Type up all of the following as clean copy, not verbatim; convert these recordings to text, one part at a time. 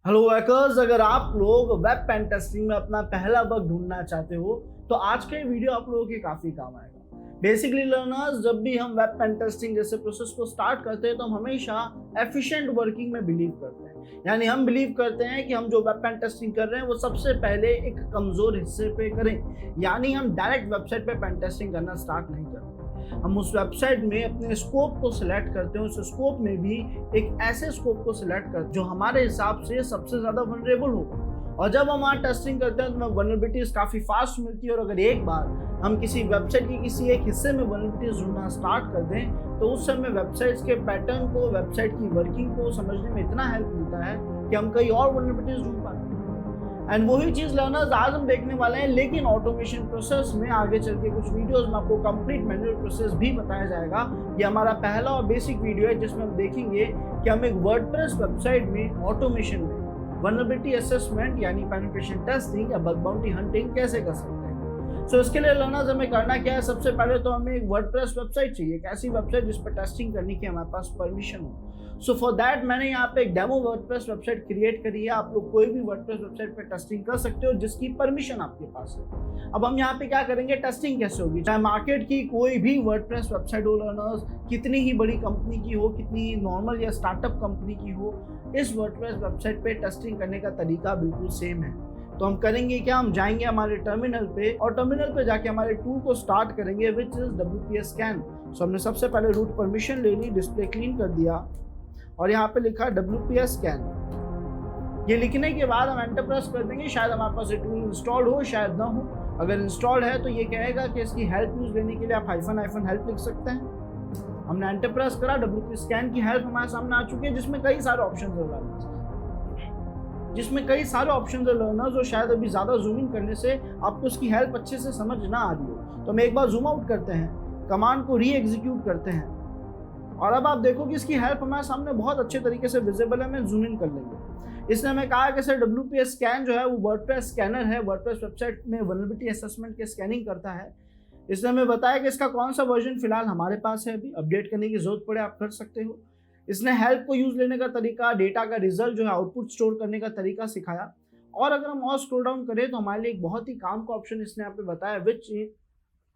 Hello hackers, अगर आप लोग वेब पेन टेस्टिंग में अपना पहला बग ढूंढना चाहते हो तो आज का ये वीडियो आप लोगों के काफी काम आएगा। बेसिकली लर्नर्स, जब भी हम वेब पेन टेस्टिंग जैसे प्रोसेस को स्टार्ट करते हैं तो हम हमेशा एफिशिएंट वर्किंग में बिलीव करते हैं। यानी हम बिलीव करते हैं कि हम जो वेब पेन टेस्टिंग कर रहे हैं वो सबसे पहले एक कमजोर हिस्से पे करें। यानी हम डायरेक्ट वेबसाइट पे पेन टेस्टिंग करना स्टार्ट नहीं करते। हम उस वेबसाइट में अपने स्कोप को सिलेक्ट करते हैं, उस स्कोप में भी एक ऐसे स्कोप को सिलेक्ट करते हैं जो हमारे हिसाब से सबसे ज्यादा वनरेबल हो। और जब हम वहाँ टेस्टिंग करते हैं तो हमें वनरेबिलिटीज काफी फास्ट मिलती है। और अगर एक बार हम किसी वेबसाइट के किसी एक हिस्से में वनरेबिलिटीज ढूंढना स्टार्ट कर दें तो उस समय वेबसाइट्स के पैटर्न को, वेबसाइट की वर्किंग को समझने में इतना हेल्प मिलता है कि हम कई और वनरेबिलिटीज ढूंढ पाते हैं। एंड वही चीज लर्नर्स आज हम देखने वाले हैं, लेकिन ऑटोमेशन प्रोसेस में आगे चल के कुछ वीडियोस में आपको कंप्लीट मैनुअल प्रोसेस भी बताया जाएगा। ये हमारा पहला और बेसिक वीडियो है जिसमें हम देखेंगे कि हम एक वर्डप्रेस वेबसाइट में ऑटोमेशन में वल्नरेबिलिटी असेसमेंट यानी पेनिट्रेशन टेस्टिंग या बग बाउंटी हंटिंग कैसे कर सकते हैं। सो इसके लिए लर्नर्स हमें करना क्या है, सबसे पहले तो हमें एक वर्डप्रेस वेबसाइट चाहिए, एक ऐसी वेबसाइट जिस पर टेस्टिंग करने की हमारे पास परमिशन हो। सो फॉर दैट मैंने यहाँ पे एक डेमो वर्डप्रेस वेबसाइट क्रिएट करी है। आप लोग कोई भी वर्डप्रेस वेबसाइट पे टेस्टिंग कर सकते हो जिसकी परमिशन आपके पास है। अब हम यहाँ पे क्या करेंगे, टेस्टिंग कैसे होगी, चाहे मार्केट की कोई भी वर्डप्रेस वेबसाइट हो लर्नर्स, कितनी ही बड़ी कंपनी की हो, कितनी ही नॉर्मल या स्टार्टअप कंपनी की हो, इस वर्डप्रेस वेबसाइट पे टेस्टिंग करने का तरीका बिल्कुल सेम है। तो हम करेंगे क्या, हम जाएंगे हमारे टर्मिनल पे और टर्मिनल पे जाके हमारे टूल को स्टार्ट करेंगे विच इज WPS स्कैन। सो हमने सबसे पहले रूट परमिशन ले ली, डिस्प्ले क्लीन कर दिया और यहाँ पे लिखा WPS स्कैन। ये लिखने के बाद हम एंटर प्रेस कर देंगे। शायद हमारे पास ये टूल इंस्टॉल हो, शायद ना हो। अगर इंस्टॉल है तो ये कहेगा कि इसकी हेल्प यूज लेने के लिए आप हाइफन हेल्प लिख सकते हैं। हमने एंटर प्रेस करा, WPS स्कैन की हेल्प हमारे सामने आ चुकी है जिसमें कई सारे ऑप्शन है लर्नर्स और शायद अभी ज्यादा जूम इन करने से आपको इसकी हेल्प अच्छे से समझ ना आ रही हो। तो हम एक बार जूम आउट करते हैं, कमांड को री एग्जीक्यूट करते हैं और अब आप देखो कि इसकी हेल्प हमारे सामने बहुत अच्छे तरीके से विजिबल है। मैं जूम इन कर लेंगे। इसने हमें कहा कि सर WPS स्कैन जो है वो वर्डप्रेस स्कैनर है, वर्डप्रेस वेबसाइट में वल्नरेबिलिटी असेसमेंट के स्कैनिंग करता है। इसने हमें बताया कि इसका कौन सा वर्जन फिलहाल हमारे पास है, अभी अपडेट करने की जरूरत पड़े आप कर सकते हो। इसने हेल्प को यूज लेने का तरीका, डेटा का रिजल्ट जो है आउटपुट स्टोर करने का तरीका सिखाया। और अगर हम और स्क्रॉल डाउन करें तो हमारे लिए एक बहुत ही काम का ऑप्शन इसने यहाँ पे बताया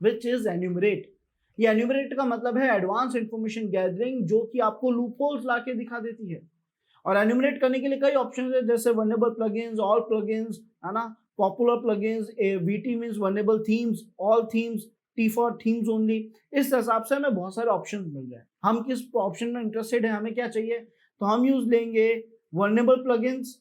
विच इज एन्यूमरेट। ये एन्यूमरेट का मतलब है एडवांस इंफॉर्मेशन गैदरिंग, जो कि आपको लूपहोल्स ला के दिखा देती है। और एन्यूमरेट करने के लिए कई ऑप्शन है जैसे वल्नरेबल प्लगइन्स, ऑल प्लगइन्स, है ना, popular plugins, VT means vulnerable themes, all themes, T for themes only. इस हिसाब से हमें बहुत सारे ऑप्शन मिल जाए। हम किस ऑप्शन में इंटरेस्टेड है, हमें क्या चाहिए, तो हम यूज लेंगे वल्नरेबल प्लगइन्स,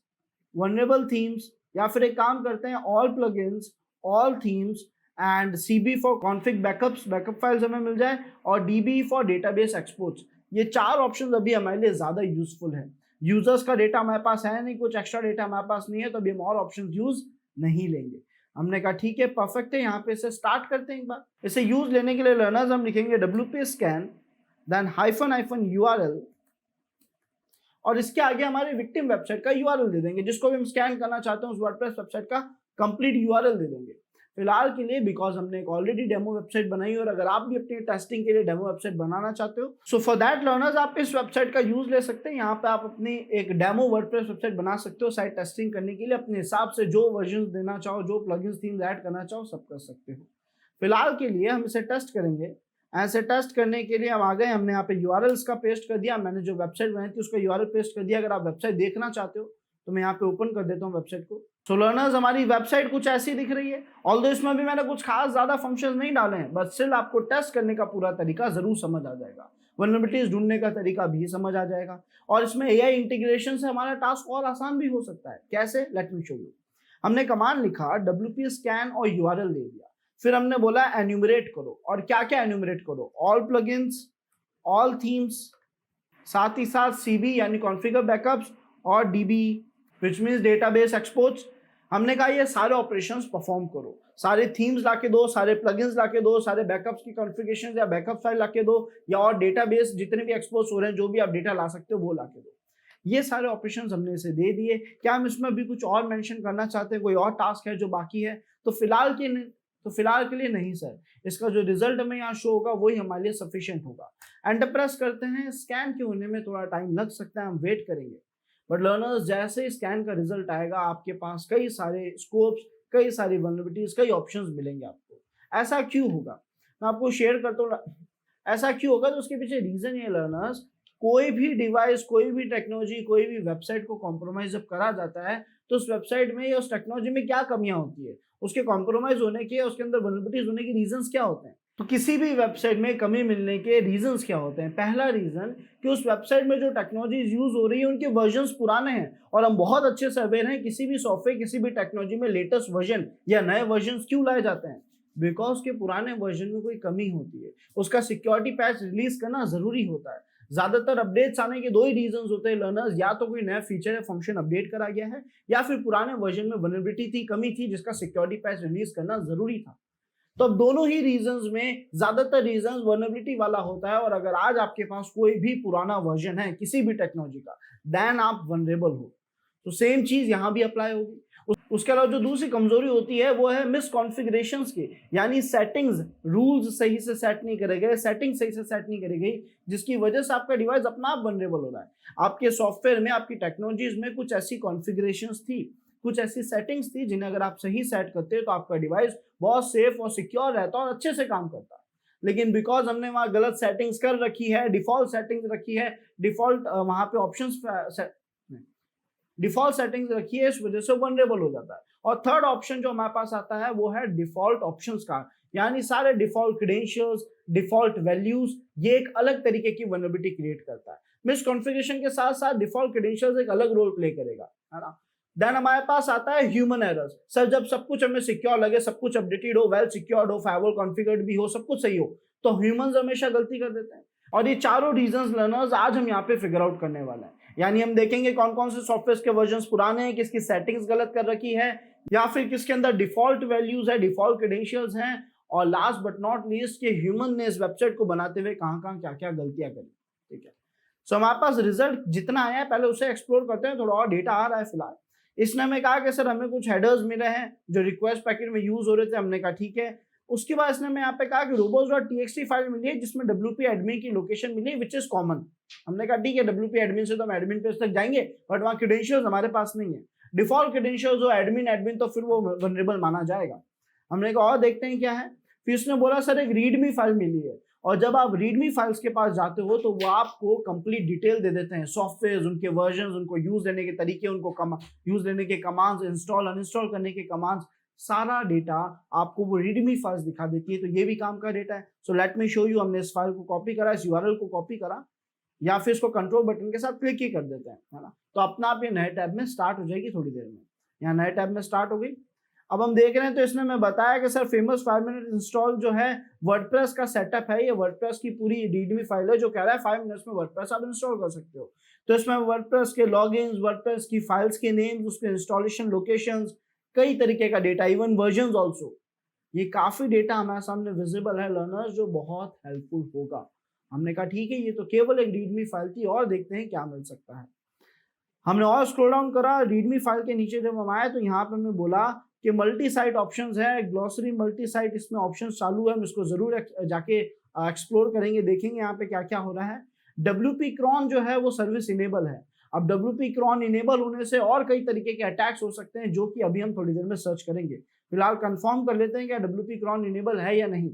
वल्नरेबल थीम्स, या फिर एक काम करते हैं all plugins, all themes and CB for config backups, backup files हमें मिल जाए, और DB फॉर डेटाबेस एक्सपोर्ट्स। ये चार ऑप्शन अभी हमारे लिए ज्यादा यूजफुल है। यूजर्स का डेटा हमारे पास है नहीं, कुछ एक्स्ट्रा डेटा हमारे पास नहीं है, तो अभी हम और ऑप्शन यूज नहीं लेंगे। हमने कहा ठीक है, परफेक्ट है, यहाँ पे इसे स्टार्ट करते हैं। एक बार इसे यूज लेने के लिए लर्नर्स हम लिखेंगे WPS scan then hyphen URL और इसके आगे हमारे विक्टिम वेबसाइट का URL दे देंगे, जिसको भी हम स्कैन करना चाहते हैं उस वर्डप्रेस वेबसाइट का कंप्लीट URL दे देंगे फिलहाल के लिए, बिकॉज हमने एक ऑलरेडी डेमो वेबसाइट बनाई। और अगर आप भी अपनी टेस्टिंग के लिए डेमो वेबसाइट बनाना चाहते हो सो फॉर दैट लर्नर्स आप इस वेबसाइट का यूज ले सकते हैं। यहाँ पे आप अपनी एक डेमो वर्डप्रेस वेबसाइट बना सकते हो साइट टेस्टिंग करने के लिए। अपने हिसाब से जो वर्जन देना चाहो, जो प्लगइन्स थीम्स ऐड करना चाहो, सब कर सकते हो। फिलहाल के लिए हम इसे टेस्ट करेंगे। ऐसे टेस्ट करने के लिए हम आ गए, हमने यहाँ पे URLs का पेस्ट कर दिया। मैंने जो वेबसाइट बनाई थी उसका URL पेस्ट कर दिया। अगर आप वेबसाइट देखना चाहते हो तो मैं यहाँ पे ओपन कर देता हूँ वेबसाइट को। सो लर्नर्स, हमारी वेबसाइट कुछ ऐसी दिख रही है। ऑल्दो इसमें भी मैंने कुछ खास ज्यादा फंक्शंस नहीं डाले हैं, बट स्टिल आपको टेस्ट करने का पूरा तरीका जरूर समझ आ जाएगा। वल्नरेबिलिटीज ढूंढने का तरीका भी समझ आ जाएगा और इसमें AI इंटीग्रेशन से हमारा टास्क और आसान भी हो सकता है। कैसे, लेट मी शो यू। हमने कमांड लिखा, WPS स्कैन और URL दे दिया। फिर हमने बोला एन्यूमरेट करो, और क्या क्या एन्यूमरेट करो, ऑल प्लगइन्स, ऑल थीम्स, साथ ही साथ CB यानी कॉन्फ़िगर बैकअप्स, और DB which means database exports. हमने कहा ये सारे ऑपरेशंस परफॉर्म करो, सारे थीम्स लाके दो, सारे प्लगइन्स लाके दो, सारे बैकअप्स की कॉन्फ़िगरेशन या बैकअप फाइल लाके दो, या और डेटाबेस जितने भी एक्सपोर्ट्स हो रहे हैं, जो भी आप डेटा ला सकते हो वो लाके दो। ये सारे ऑपरेशंस हमने इसे दे दिए। क्या हम इसमें भी कुछ और मेंशन करना चाहते हैं, कोई और टास्क है जो बाकी है, तो फिलहाल के लिए नहीं सर। इसका जो रिजल्ट हमें यहाँ शो होगा वही हमारे लिए सफिशिएंट होगा। एंटर प्रेस करते हैं। स्कैन के होने में थोड़ा टाइम लग सकता है, हम वेट करेंगे। बट लर्नर्स जैसे ही स्कैन का रिजल्ट आएगा आपके पास कई सारे स्कोप्स, कई सारी वल्नरेबिलिटीज, कई ऑप्शंस मिलेंगे आपको। ऐसा क्यों होगा मैं आपको शेयर करता हूँ। ऐसा क्यों होगा तो उसके पीछे रीजन ये लर्नर्स, कोई भी डिवाइस, कोई भी टेक्नोलॉजी, कोई भी वेबसाइट को कॉम्प्रोमाइज जब करा जाता है तो उस वेबसाइट में या उस टेक्नोलॉजी में क्या कमियां होती है, उसके कॉम्प्रोमाइज होने के, उसके अंदर वल्नरेबिलिटीज होने के रीजंस क्या होते हैं। तो किसी भी वेबसाइट में कमी मिलने के रीजंस क्या होते हैं। पहला रीजन कि उस वेबसाइट में जो टेक्नोलॉजीज यूज हो रही है उनके वर्जन्स पुराने हैं, और हम बहुत अच्छे से अवेयर हैं किसी भी सॉफ्टवेयर, किसी भी टेक्नोलॉजी में लेटेस्ट वर्जन या नए वर्जन क्यों लाए जाते हैं, बिकॉज के पुराने वर्जन में कोई कमी होती है, उसका सिक्योरिटी पैच रिलीज करना जरूरी होता है। ज्यादातर अपडेट्स आने के दो ही रीजंस होते हैं लर्नर्स, या तो कोई नया फीचर या फंक्शन अपडेट करा गया है, या फिर पुराने वर्जन में वल्नरेबिलिटी थी, कमी थी, जिसका सिक्योरिटी पैच रिलीज करना जरूरी था। तो अब दोनों ही रीजंस में ज्यादातर रीजंस वल्नरेबिलिटी वाला होता है, और अगर आज आपके पास कोई भी पुराना वर्जन है किसी भी टेक्नोलॉजी का, देन आप वल्नरेबल हो। तो सेम चीज यहां भी अप्लाई होगी। उसके अलावा जो दूसरी कमजोरी होती है वो है मिस कॉन्फ़िगरेशंस की, यानी सेटिंग्स, रूल्स सही से सेट नहीं करे गए, सेटिंग सही से सेट नहीं करी गई, जिसकी वजह से आपका डिवाइस अपना आप वल्नरेबल हो रहा है। आपके सॉफ्टवेयर में, आपकी टेक्नोलॉजीज में कुछ ऐसी कॉन्फ़िगरेशंस थी, कुछ ऐसी सेटिंग्स थी जिन्हें अगर आप सही सेट करते हो तो आपका डिवाइस बहुत सेफ और सिक्योर रहता और अच्छे से काम करता। लेकिन बिकॉज हमने वहां गलत सेटिंग्स कर रखी है, डिफॉल्ट सेटिंग्स रखी है, डिफॉल्ट वहां पे ऑप्शंस डिफॉल्ट सेटिंग्स रखी है, इस वजह से वनरेबल हो जाता है। और थर्ड ऑप्शन जो हमारे पास आता है वो है डिफॉल्ट ऑप्शंस का, यानी सारे डिफॉल्ट क्रेडेंशियल्स, डिफॉल्ट वैल्यूज, ये एक अलग तरीके की वनरेबिलिटी क्रिएट करता है। मिस कॉन्फ़िगरेशन के साथ साथ डिफॉल्ट क्रेडेंशियल्स एक अलग रोल प्ले करेगा, है ना। देन हमारे पास आता है ह्यूमन एरर्स। सर जब सब कुछ हमें सिक्योर लगे, सब कुछ अपडेटेड हो, वेल सिक्योर्ड हो, फायरवॉल कॉन्फ़िगर्ड भी हो, सब कुछ सही हो, तो ह्यूमंस हमेशा गलती कर देते हैं। और ये चारों रीजंस लर्नर्स आज हम यहाँ पे फिगर आउट करने वाले हैं। यानी हम देखेंगे कौन कौन से सॉफ्टवेयर के वर्जन्स पुराने हैं, किसकी सेटिंग्स गलत कर रखी है, या फिर किसके अंदर डिफॉल्ट वैल्यूज है, डिफॉल्ट क्रेडेंशियल्स हैं, और लास्ट बट नॉट लीस्ट के ह्यूमन ने इस वेबसाइट को बनाते हुए कहां कहां क्या क्या गलतियां करी। ठीक है, सो हमारे पास रिजल्ट जितना आया है पहले उसे एक्सप्लोर करते हैं। थोड़ा और डेटा आ रहा है फिलहाल। इसने हमें कहा कि सर हमें कुछ हेडर्स मिले हैं जो रिक्वेस्ट पैकेट में यूज हो रहे थे, हमने कहा ठीक है। उसके बाद इसने हमें यहाँ पे कहा कि robots.txt फाइल मिली है जिसमें wp एडमिन की लोकेशन मिली, विच इज कॉमन। हमने कहा ठीक है, wp एडमिन से तो हम एडमिन पेज तक जाएंगे, बट वहाँ क्रेडेंशियल्स हमारे पास नहीं है, डिफॉल्ट क्रेडेंशियल्स हो एडमिन, तो फिर वो वनरेबल माना जाएगा। हमने कहा और देखते हैं क्या है। फिर उसने बोला सर एक रीडमी फाइल मिली है, और जब आप रीडमी फाइल्स के पास जाते हो तो वो आपको कंप्लीट डिटेल दे देते हैं, सॉफ्टवेयर, उनके वर्जन, उनको यूज लेने के तरीके, उनको यूज लेने के कमांड्स, इंस्टॉल अनइंस्टॉल करने के कमांड्स, सारा डेटा आपको वो रीडमी फाइल्स दिखा देती है। तो ये भी काम का डेटा है। So let me show you. हमने इस फाइल को कॉपी करा, इस यूआरएल को कॉपी करा, या फिर इसको कंट्रोल बटन के साथ क्लिक ही कर देते हैं, है ना। तो अपना आप ये नए टैब में स्टार्ट हो जाएगी थोड़ी देर में। यहाँ नए टैब में स्टार्ट हो गई। अब हम देख रहे हैं तो इसने हमें बताया कि सर फेमस 5 मिनट इंस्टॉल जो है वर्डप्रेस का सेटअप है, ये वर्डप्रेस की पूरी रीडमी फाइल है जो कह रहा है 5 मिनट्स में वर्डप्रेस आप इंस्टॉल कर सकते हो। तो इसमें वर्डप्रेस के लॉगिन्स, वर्डप्रेस की फाइल्स के नेम्स, उसके इंस्टॉलेशन लोकेशंस, कई तरीके का डेटा, इवन वर्जन्स आल्सो, ये काफी डेटा हमारे सामने विजिबल है लर्नर्स, जो बहुत हेल्पफुल होगा। हमने कहा ठीक है, ये तो केवल एक रीडमी फाइल थी, और देखते हैं क्या मिल सकता है। हमने और स्क्रॉल डाउन करा, रीडमी फाइल के नीचे जब हम आए तो यहाँ पे हमें बोला कि मल्टी साइट ऑप्शंस है, ग्लॉसरी मल्टी साइट, इसमें ऑप्शंस चालू है। हम इसको जरूर जाके एक्सप्लोर करेंगे, देखेंगे यहाँ पे क्या क्या हो रहा है। WP Cron जो है वो सर्विस इनेबल है। अब WP Cron इनेबल होने से और कई तरीके के अटैक्स हो सकते हैं, जो कि अभी हम थोड़ी देर में सर्च करेंगे। फिलहाल कंफर्म कर लेते हैं क्या WP Cron इनेबल है या नहीं।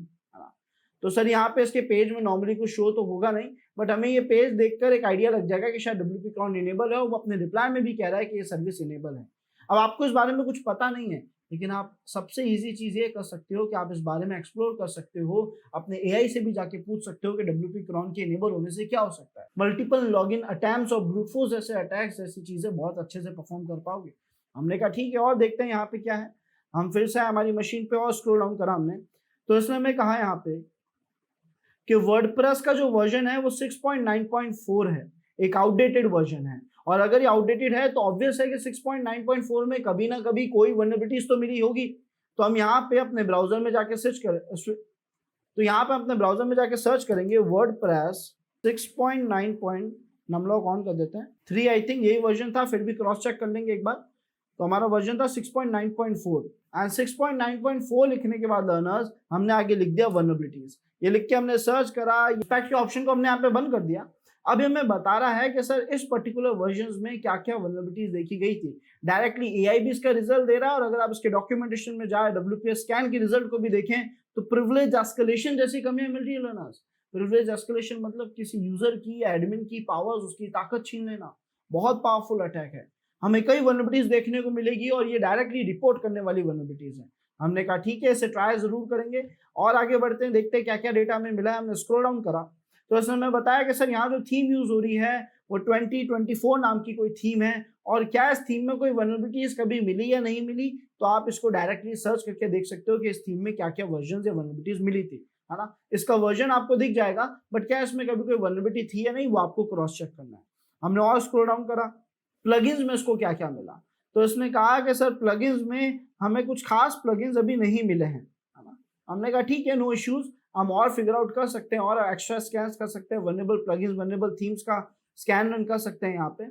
तो सर यहाँ पे इसके पेज में नॉर्मली कुछ शो तो होगा नहीं, बट हमें ये पेज देखकर एक आइडिया लग जाएगा कि शायद WP Cron इनेबल है। वो अपने रिप्लाई में भी कह रहा है कि ये सर्विस इनेबल है। अब आपको इस बारे में कुछ पता नहीं है, लेकिन आप सबसे इजी चीज ये कर सकते हो कि आप इस बारे में एक्सप्लोर कर सकते हो, अपने AI से भी जाके पूछ सकते हो कि WP Cron के इनेबल होने से क्या हो सकता है। मल्टीपल लॉगिन अटैम्प्ट्स और ब्रूट फोर्स जैसे अटैक्स, ऐसी चीजें बहुत अच्छे से परफॉर्म कर पाओगे। हमने कहा ठीक है, और देखते हैं यहाँ पे क्या है। हम फिर से हमारी मशीन पे और स्क्रॉल डाउन करा हमने, तो इसने हमें कहा यहाँ पे कि वर्डप्रेस का जो वर्जन है वो 6.9.4 है, एक आउटडेटेड वर्जन है। और अगर ये आउटडेटेड है तो ऑब्वियस है कि 6.9.4 में कभी ना कभी कोई वल्नरेबिलिटीज तो मिली होगी। तो हम यहाँ पे अपने ब्राउजर में जाके सर्च करेंगे वर्डप्रेस 6.9. नमलॉग ऑन कर देते हैं, 3 आई थिंक यही वर्जन था, फिर भी क्रॉस चेक कर लेंगे एक बार। तो हमारा वर्जन था 6.9.4, एंड 6.9.4 लिखने के बाद लर्नर्स हमने आगे लिख दिया वल्नरेबिलिटीज। ये लिख के हमने सर्च करा, इफेक्ट के ऑप्शन को हमने यहाँ पे बंद कर दिया। अब हमें बता रहा है कि सर इस पर्टिकुलर वर्जन में क्या क्या वल्नरेबिलिटीज देखी गई थी। डायरेक्टली एआई भी इसका रिजल्ट दे रहा है, और अगर आप इसके डॉक्यूमेंटेशन में जाए, डब्ल्यूपीएस स्कैन के रिजल्ट को भी देखें, तो प्रिविलेज एस्केलेशन जैसी कमियां मिल रही है लर्नर्स। प्रिविलेज एस्केलेशन मतलब किसी यूजर की या एडमिन की पावर्स, उसकी ताकत छीन लेना। बहुत पावरफुल अटैक है। हमें कई वल्नरेबिलिटीज देखने को मिलेगी और ये डायरेक्टली रिपोर्ट करने वाली वल्नरेबिलिटीज हैं। हमने कहा ठीक है, इसे ट्राई जरूर करेंगे और आगे बढ़ते हैं, देखते हैं क्या क्या डेटा हमें मिला है। हमने स्क्रॉल डाउन करा तो इसमें हमें बताया कि सर यहाँ जो थीम यूज हो रही है वो 2024 नाम की कोई थीम है, और क्या इस थीम में कोई वल्नरेबिलिटीज कभी मिली या नहीं मिली, तो आप इसको डायरेक्टली सर्च करके देख सकते हो कि इस थीम में क्या क्या वर्जन या वल्नरेबिलिटीज मिली थी, है ना। इसका वर्जन आपको दिख जाएगा, बट क्या इसमें कभी कोई वल्नरेबिलिटी थी या नहीं वो आपको क्रॉस चेक करना है। हमने और स्क्रॉल डाउन करा, प्लगइन्स में इसको क्या क्या मिला, तो इसने कहा कि सर प्लगइन्स में हमें कुछ खास प्लगइन्स अभी नहीं मिले हैं, है ना। हमने कहा ठीक है, नो इश्यूज, हम और फिगर आउट कर सकते हैं और एक्स्ट्रा स्कैन कर सकते हैं, वल्नरेबल प्लगइन्स, वल्नरेबल थीम्स का स्कैन रन कर सकते हैं। यहाँ पे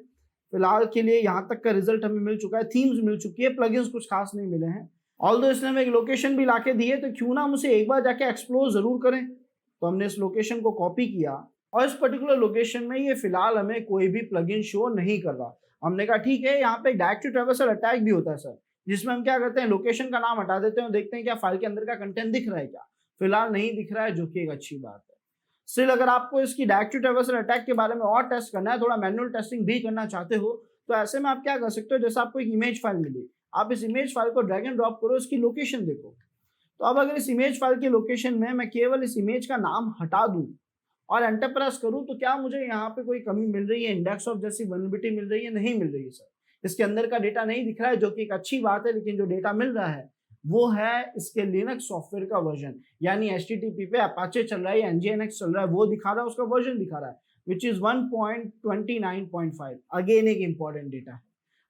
फिलहाल के लिए यहाँ तक का रिजल्ट हमें मिल चुका है, थीम्स मिल चुकी है, प्लगइन्स कुछ खास नहीं मिले हैं। ऑल्दो इसने हमें एक लोकेशन भी लाके दी है, तो क्यों ना हम उसे एक बार जाके एक्सप्लोर जरूर करें। तो हमने इस लोकेशन को कॉपी किया और इस पर्टिकुलर लोकेशन में ये फिलहाल हमें कोई भी प्लगइन शो नहीं कर रहा। हमने कहा ठीक है, यहाँ पे डायरेक्टिव ट्रैवर्सल अटैक भी होता है सर, जिसमें हम क्या करते हैं, लोकेशन का नाम हटा देते हैं और देखते हैं क्या फाइल के अंदर का कंटेंट दिख रहा है क्या। फिलहाल नहीं दिख रहा है, जो कि एक अच्छी बात है। स्टिल अगर आपको इसकी डायरेक्टिव ट्रैवर्सल अटैक के बारे में और टेस्ट करना है, थोड़ा मैनुअल टेस्टिंग भी करना चाहते हो, तो ऐसे में आप क्या कर सकते हो, जैसे आपको एक इमेज फाइल मिली, आप इस इमेज फाइल को ड्रैग एंड ड्रॉप करो, इसकी लोकेशन देखो। तो अब अगर इस इमेज फाइल की लोकेशन में मैं केवल इस इमेज का नाम हटा दूं और एंटर प्रेस करूं, तो क्या मुझे यहाँ पे कोई कमी मिल रही है, इंडेक्स ऑफ जैसी वल्नरेबिलिटी मिल रही है? नहीं मिल रही है सर, इसके अंदर का डेटा नहीं दिख रहा है, जो कि एक अच्छी बात है। लेकिन जो डेटा मिल रहा है वो है इसके लिनक्स सॉफ्टवेयर का वर्जन, यानी HTTP पे अपाचे चल रहा है या NGINX चल रहा है, वो दिखा रहा है, उसका वर्जन दिखा रहा है, विच इज 1.29.5। अगेन एक इंपॉर्टेंट डेटा है।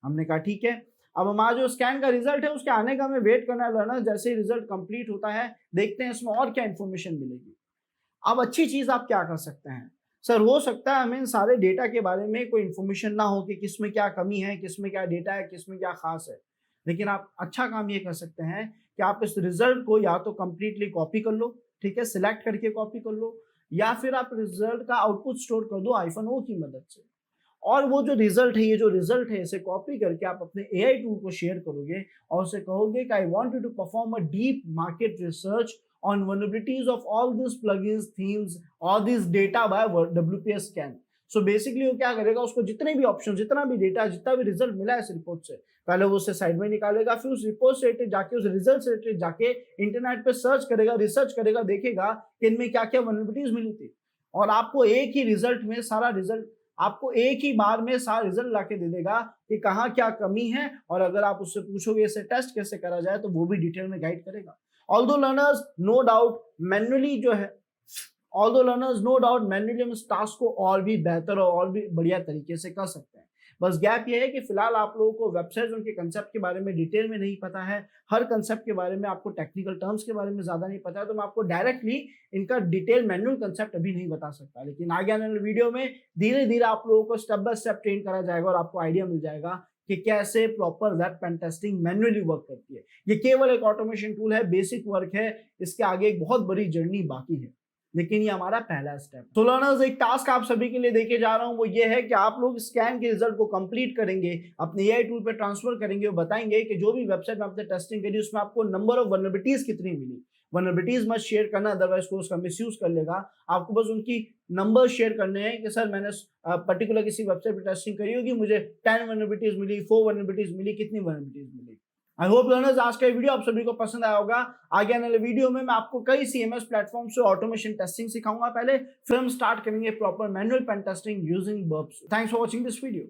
हमने कहा ठीक है, अब हमारा जो स्कैन का रिजल्ट है उसके आने का हमें वेट करना है लर्नर। जैसे ही रिजल्ट कंप्लीट होता है, देखते हैं इसमें और क्या इन्फॉर्मेशन मिलेगी। अब अच्छी चीज आप क्या कर सकते हैं, सर हो सकता है हमें इन सारे डेटा के बारे में कोई इन्फॉर्मेशन ना हो कि किसमें क्या कमी है, किसमें क्या डेटा है, किसमें क्या खास है, लेकिन आप अच्छा काम ये कर सकते हैं कि आप इस रिजल्ट को या तो कंप्लीटली कॉपी कर लो, ठीक है, सिलेक्ट करके कॉपी कर लो, या फिर आप रिजल्ट का आउटपुट स्टोर कर दो -O की मदद से। और वो जो रिजल्ट है, ये जो रिजल्ट है, इसे कॉपी करके आप अपने AI टूल को शेयर करोगे और उसे कहोगे कि I want you to perform a deep market research on vulnerabilities of all these plugins, themes, all this data by WPS scan. So basically वो क्या करेगा, उसको जितने भी ऑप्शन, जितना भी डेटा, जितना भी रिजल्ट मिला है इस रिपोर्ट से, पहले वो उसे साइड में निकालेगा, फिर उस रिपोर्ट से रिलेटेड जाके, उस रिजल्ट से रिलेटेड जाके इंटरनेट पे सर्च करेगा, रिसर्च करेगा, देखेगा कि इनमें क्या क्या वल्नरेबिलिटीज मिली थी, और आपको एक ही रिजल्ट में सारा रिजल्ट, आपको एक ही बार में सारा रिजल्ट लाके दे देगा कि कहाँ क्या कमी है, और अगर आप उससे पूछोगे इसे टेस्ट कैसे करा जाए, तो वो भी डिटेल में गाइड करेगा। Although learners no doubt manually जो है, although learners no doubt manually हम इस टास्क को और भी बेहतर और भी बढ़िया तरीके से कर सकते हैं। बस गैप ये है कि फिलहाल आप लोगों को वेबसाइट उनके कंसेप्ट के बारे में डिटेल में नहीं पता है, हर कंसेप्ट के बारे में आपको टेक्निकल टर्म्स के बारे में ज्यादा नहीं पता है, तो मैं आपको डायरेक्टली इनका डिटेल मैनुअल कंसेप्ट अभी नहीं बता सकता। लेकिन आगे आने वाले वीडियो में धीरे धीरे आप लोगों को स्टेप बाय स्टेप ट्रेन करा जाएगा और आपको आइडिया मिल जाएगा कि कैसे proper web pen testing manually work करती है। ये केवल एक ऑटोमेशन टूल है, बेसिक वर्क है, इसके आगे एक बहुत बड़ी जर्नी बाकी है, लेकिन ये हमारा पहला स्टेप। तो लर्नर्स, एक टास्क आप सभी के लिए देके जा रहा हूं, वो ये है कि आप लोग स्कैन के रिजल्ट को कंप्लीट करेंगे, अपने AI टूल पे ट्रांसफर करेंगे और बताएंगे कि जो भी वेबसाइट में आपने टेस्टिंग करी उसमें आपको नंबर ऑफ वल्नरेबिलिटीज कितनी मिली। वल्नरेबिलिटीज मत शेयर करना, अदरवाइज को उसका मिसयूज कर लेगा। आपको बस उनकी नंबर शेयर करने हैं कि सर मैंने पर्टिकुलर किसी वेबसाइट पे टेस्टिंग करी होगी, मुझे 10 वल्नरेबिलिटीज मिली, 4 वल्नरेबिलिटीज मिली, कितनी वल्नरेबिलिटीज मिली। आई होप लर्नर्स आज का वीडियो आप सभी को पसंद आया होगा। आगे आने वाले वीडियो में मैं आपको कई CMS प्लेटफॉर्म से ऑटोमेशन टेस्टिंग सिखाऊंगा पहले, फिर हम स्टार्ट करेंगे proper manual pen testing using Burps. Thanks for watching this video.